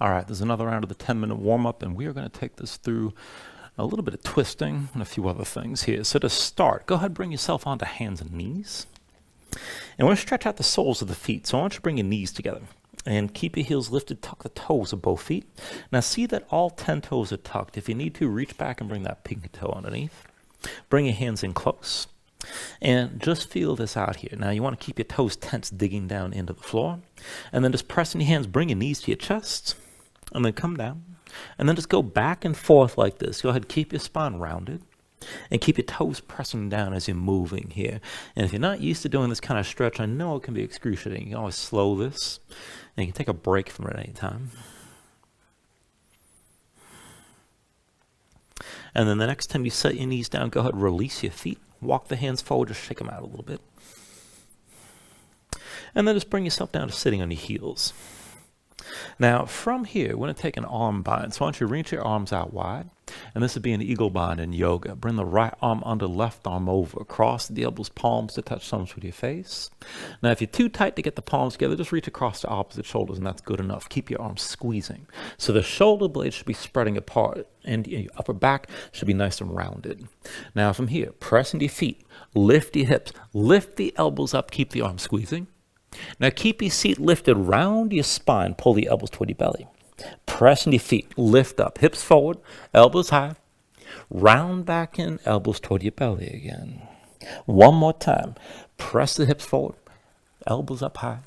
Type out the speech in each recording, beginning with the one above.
All right, there's another round of the 10-minute warm-up, and we are going to take this through a little bit of twisting and a few other things here. So to start, go ahead and bring yourself onto hands and knees. And we're going to stretch out the soles of the feet. So I want you to bring your knees together and keep your heels lifted. Tuck the toes of both feet. Now see that all 10 toes are tucked. If you need to, reach back and bring that pinky toe underneath. Bring your hands in close. And just feel this out here. Now you want to keep your toes tense, digging down into the floor. And then just pressing your hands, bring your knees to your chest. And then come down. And then just go back and forth like this. Go ahead, keep your spine rounded. And keep your toes pressing down as you're moving here. And if you're not used to doing this kind of stretch, I know it can be excruciating. You can always slow this. And you can take a break from it at any time. And then the next time you set your knees down, go ahead and release your feet. Walk the hands forward, just shake them out a little bit. And then just bring yourself down to sitting on your heels. Now, from here, we're going to take an arm bind. So I want you to reach your arms out wide. And this would be an eagle bind in yoga. Bring the right arm under, left arm over. Cross the elbows, palms to touch thumbs with your face. Now, if you're too tight to get the palms together, just reach across the opposite shoulders, and that's good enough. Keep your arms squeezing. So the shoulder blades should be spreading apart, and your upper back should be nice and rounded. Now, from here, press into your feet. Lift your hips. Lift the elbows up. Keep the arms squeezing. Now keep your seat lifted round your spine. Pull the elbows toward your belly. Press into your feet. Lift up. Hips forward. Elbows high. Round back in. Elbows toward your belly again. One more time. Press the hips forward. Elbows up high.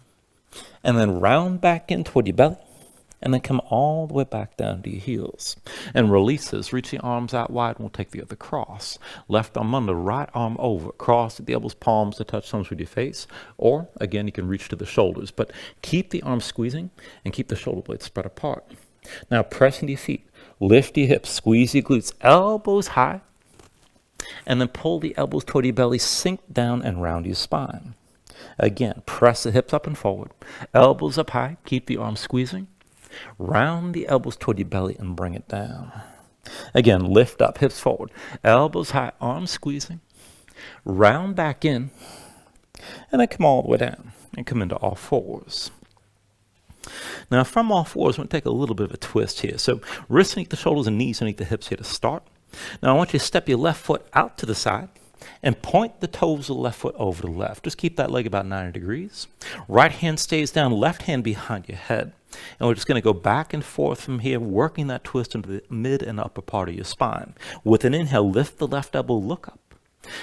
And then round back in toward your belly. And then come all the way back down to your heels. And release this. Reach your arms out wide, and we'll take the other cross. Left arm under, right arm over. Cross the elbows, palms to touch thumbs with your face. Or, again, you can reach to the shoulders. But keep the arms squeezing and keep the shoulder blades spread apart. Now press into your feet. Lift your hips. Squeeze your glutes. Elbows high. And then pull the elbows toward your belly. Sink down and round your spine. Again, press the hips up and forward. Elbows up high. Keep the arms squeezing. Round the elbows toward your belly and bring it down. Again, lift up, hips forward. Elbows high, arms squeezing. Round back in. And then come all the way down and come into all fours. Now from all fours, we're going to take a little bit of a twist here. So wrists underneath the shoulders and knees underneath the hips here to start. Now I want you to step your left foot out to the side and point the toes of the left foot over to the left. Just keep that leg about 90 degrees. Right hand stays down, left hand behind your head. And we're just going to go back and forth from here, working that twist into the mid and upper part of your spine. With an inhale, lift the left elbow, look up.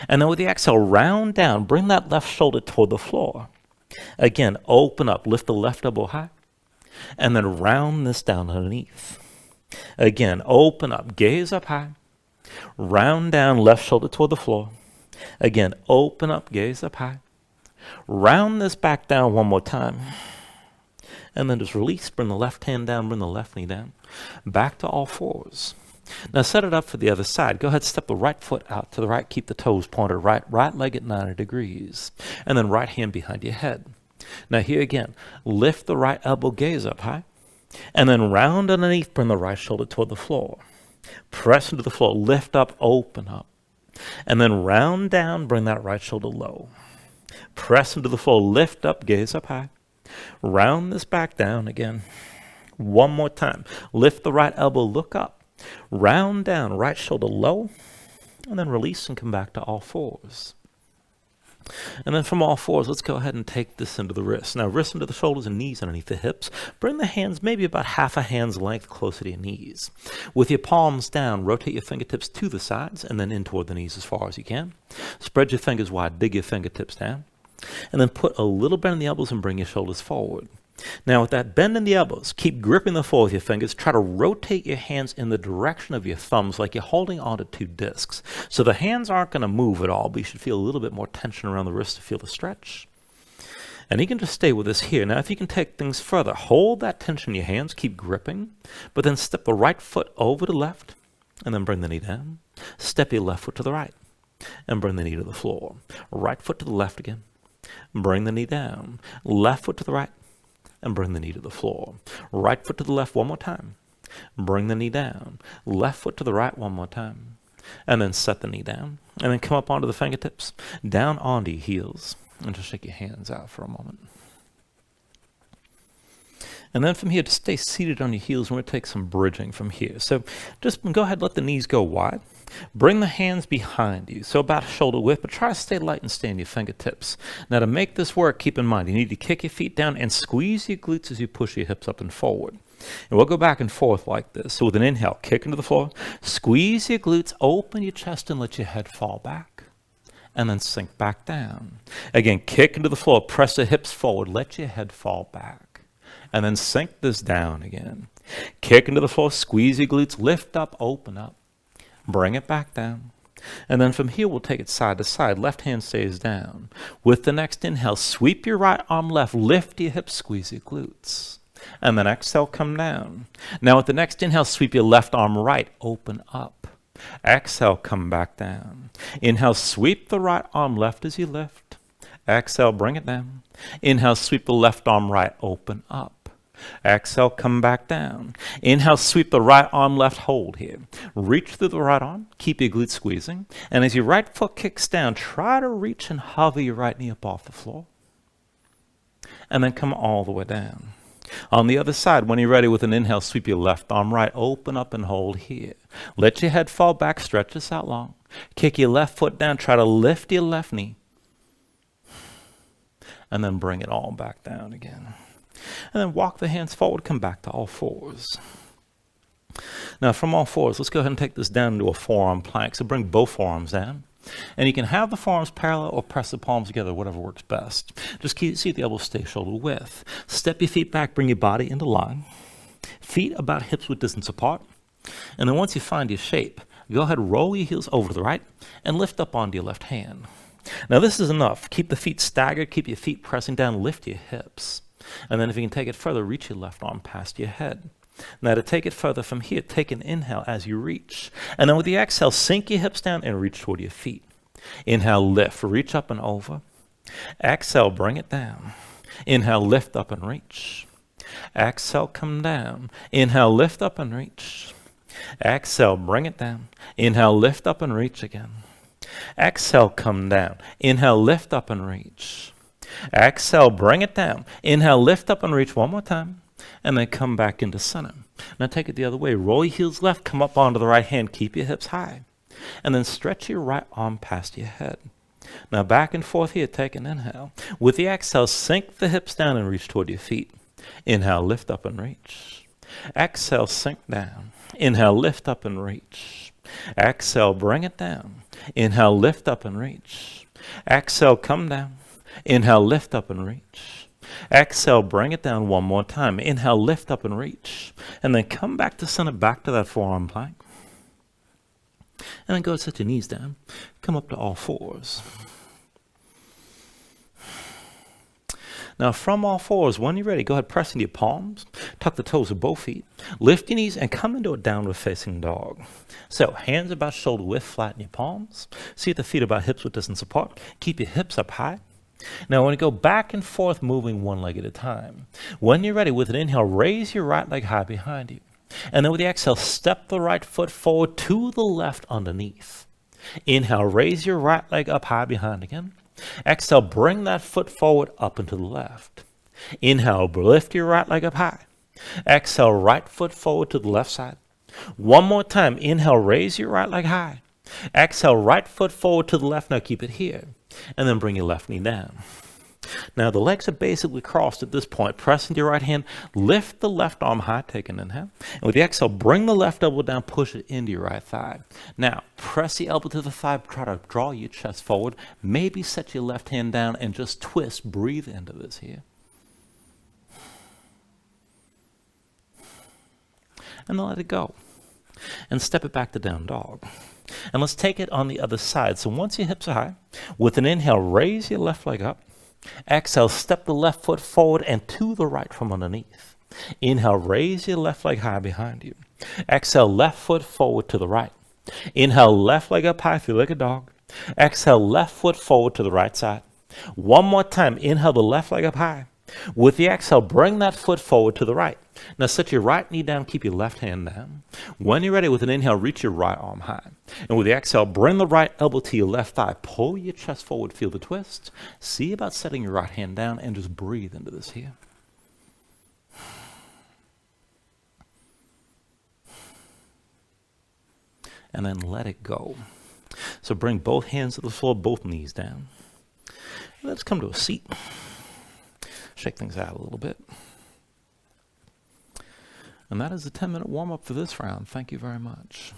And then with the exhale, round down, bring that left shoulder toward the floor. Again, open up, lift the left elbow high. And then round this down underneath. Again, open up, gaze up high. Round down, left shoulder toward the floor. Again, open up, gaze up high. Round this back down one more time. And then just release, bring the left hand down, bring the left knee down. Back to all fours. Now set it up for the other side. Go ahead, step the right foot out to the right. Keep the toes pointed right. Right leg at 90 degrees. And then right hand behind your head. Now here again, lift the right elbow, gaze up high. And then round underneath, bring the right shoulder toward the floor. Press into the floor, lift up, open up. And then round down, bring that right shoulder low. Press into the floor, lift up, gaze up high. Round this back down again. One more time. Lift the right elbow, look up. Round down, right shoulder low. And then release and come back to all fours. And then from all fours, let's go ahead and take this into the wrists. Now, wrists into the shoulders and knees underneath the hips. Bring the hands maybe about half a hand's length closer to your knees. With your palms down, rotate your fingertips to the sides and then in toward the knees as far as you can. Spread your fingers wide, dig your fingertips down. And then put a little bend in the elbows and bring your shoulders forward. Now with that bend in the elbows, keep gripping the floor with your fingers. Try to rotate your hands in the direction of your thumbs like you're holding onto two discs. So the hands aren't going to move at all, but you should feel a little bit more tension around the wrist to feel the stretch. And you can just stay with this here. Now if you can take things further, hold that tension in your hands, keep gripping, but then step the right foot over to the left and then bring the knee down. Step your left foot to the right and bring the knee to the floor. Right foot to the left again. Bring the knee down. Left foot to the right. And bring the knee to the floor. Right foot to the left one more time. Bring the knee down. Left foot to the right one more time. And then set the knee down. And then come up onto the fingertips. Down onto your heels. And just shake your hands out for a moment. And then from here, to stay seated on your heels, we're going to take some bridging from here. So just go ahead, let the knees go wide. Bring the hands behind you, so about shoulder width, but try to stay light and stay on your fingertips. Now to make this work, keep in mind, you need to kick your feet down and squeeze your glutes as you push your hips up and forward. And we'll go back and forth like this. So with an inhale, kick into the floor, squeeze your glutes, open your chest and let your head fall back. And then sink back down. Again, kick into the floor, press the hips forward, let your head fall back. And then sink this down again. Kick into the floor, squeeze your glutes, lift up, open up. Bring it back down. And then from here, we'll take it side to side. Left hand stays down. With the next inhale, sweep your right arm left, lift your hips, squeeze your glutes. And then exhale, come down. Now with the next inhale, sweep your left arm right, open up. Exhale, come back down. Inhale, sweep the right arm left as you lift. Exhale, bring it down. Inhale, sweep the left arm right, open up. Exhale, come back down. Inhale, sweep the right arm left, hold here. Reach through the right arm, keep your glutes squeezing. And as your right foot kicks down, try to reach and hover your right knee up off the floor. And then come all the way down. On the other side, when you're ready with an inhale, sweep your left arm right, open up and hold here. Let your head fall back, stretch this out long. Kick your left foot down, try to lift your left knee. And then bring it all back down again. And then walk the hands forward, come back to all fours. Now from all fours, let's go ahead and take this down into a forearm plank. So bring both forearms down. And you can have the forearms parallel or press the palms together, whatever works best. Just see the elbows stay shoulder width. Step your feet back, bring your body into line. Feet about hips width distance apart. And then once you find your shape, go ahead and roll your heels over to the right and lift up onto your left hand. Now this is enough. Keep the feet staggered, keep your feet pressing down, lift your hips. And then if you can take it further, reach your left arm past your head. Now to take it further from here, take an inhale as you reach. And then with the exhale, sink your hips down and reach toward your feet. Inhale, lift, reach up and over. Exhale, bring it down. Inhale, lift up and reach. Exhale, come down. Inhale, lift up and reach. Exhale, bring it down. Inhale, lift up and reach again. Exhale, come down. Inhale, lift up and reach. Exhale, bring it down. Inhale, lift up and reach one more time. And then come back into center. Now take it the other way. Roll your heels left, come up onto the right hand. Keep your hips high. And then stretch your right arm past your head. Now back and forth here, take an inhale. With the exhale, sink the hips down and reach toward your feet. Inhale, lift up and reach. Exhale, sink down. Inhale, lift up and reach. Exhale, bring it down. Inhale, lift up and reach. Exhale, come down. Inhale, lift up and reach. Exhale, bring it down one more time. Inhale, lift up and reach. And then come back to center, back to that forearm plank. And then go and set your knees down. Come up to all fours. Now from all fours, when you're ready, go ahead, press into your palms. Tuck the toes of both feet. Lift your knees and come into a downward facing dog. So hands about shoulder width, flatten your palms. See if the feet about hips width distance apart. Keep your hips up high. Now, when you go back and forth, moving one leg at a time. When you're ready, with an inhale, raise your right leg high behind you. And then with the exhale, step the right foot forward to the left underneath. Inhale, raise your right leg up high behind again. Exhale, bring that foot forward up and to the left. Inhale, lift your right leg up high. Exhale, right foot forward to the left side. One more time. Inhale, raise your right leg high. Exhale, right foot forward to the left. Now keep it here. And then bring your left knee down. Now the legs are basically crossed at this point. Press into your right hand. Lift the left arm high. Take an inhale. And with the exhale, bring the left elbow down. Push it into your right thigh. Now press the elbow to the thigh. Try to draw your chest forward. Maybe set your left hand down and just twist. Breathe into this here. And then let it go. And step it back to down dog. And let's take it on the other side. So once your hips are high, with an inhale, raise your left leg up. Exhale, step the left foot forward and to the right from underneath. Inhale, raise your left leg high behind you. Exhale, left foot forward to the right. Inhale, left leg up high, feel like a dog. Exhale, left foot forward to the right side. One more time. Inhale, the left leg up high. With the exhale, bring that foot forward to the right. Now set your right knee down, keep your left hand down. When you're ready, with an inhale, reach your right arm high. And with the exhale, bring the right elbow to your left thigh. Pull your chest forward, feel the twist. See about setting your right hand down and just breathe into this here. and then let it go. So bring both hands to the floor, both knees down. Let's come to a seat. Shake things out a little bit. And that is the 10-minute warm-up for this round. Thank you very much.